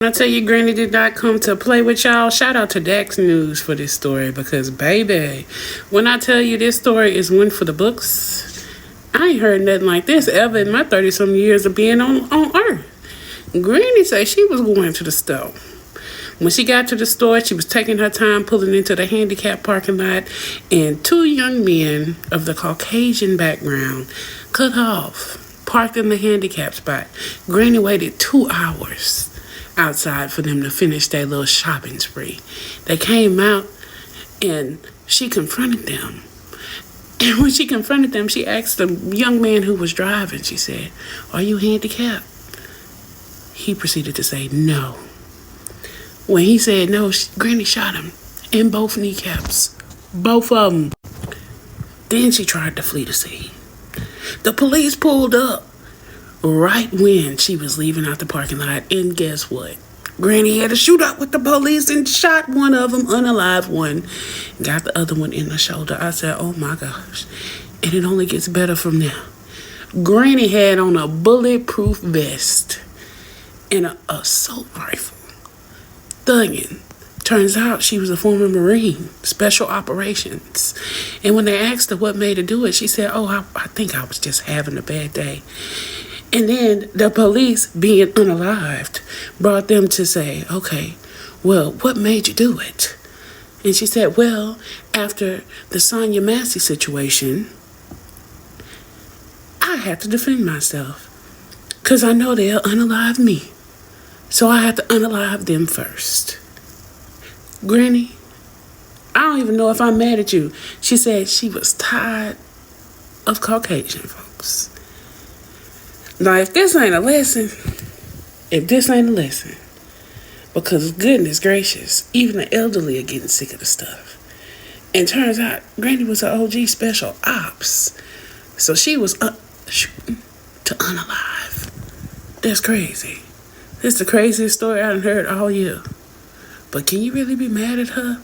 When I tell you Granny did not come to play with y'all, shout out to Dax News for this story because, baby, when I tell you this story is one for the books, I ain't heard nothing like this ever in my 30-some years of being on Earth. Granny said she was going to the store. When she got to the store, she was taking her time pulling into the handicap parking lot, and two young men of the Caucasian background cut off, parked in the handicap spot. Granny waited 2 hours outside for them to finish their little shopping spree. They came out and she confronted them. And when she confronted them, she asked the young man who was driving, she said, "Are you handicapped?" He proceeded to say no. When he said no, Granny shot him in both kneecaps. Both of them. Then she tried to flee the scene. The police pulled up right when she was leaving out the parking lot, and guess what? Granny had a shootout with the police and shot one of them, unalive one, got the other one in the shoulder. I said, oh my gosh. And it only gets better from there. Granny had on a bulletproof vest and an assault rifle. Thugging. Turns out she was a former Marine, Special Operations. And when they asked her what made her do it, she said, oh, I think I was just having a bad day. And then the police, being unalived, brought them to say, okay, well, what made you do it? And she said, well, after the Sonia Massey situation, I had to defend myself because I know they'll unalive me. So I had to unalive them first. Granny, I don't even know if I'm mad at you. She said she was tired of Caucasian folks. Now, if this ain't a lesson, because goodness gracious, even the elderly are getting sick of the stuff. And turns out, Granny was an OG special ops. So she was shooting to unalive. That's crazy. This is the craziest story I've heard all year. But can you really be mad at her?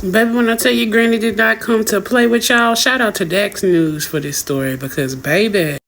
Baby, when I tell you Granny did not come to play with y'all, shout out to Dax News for this story because, baby,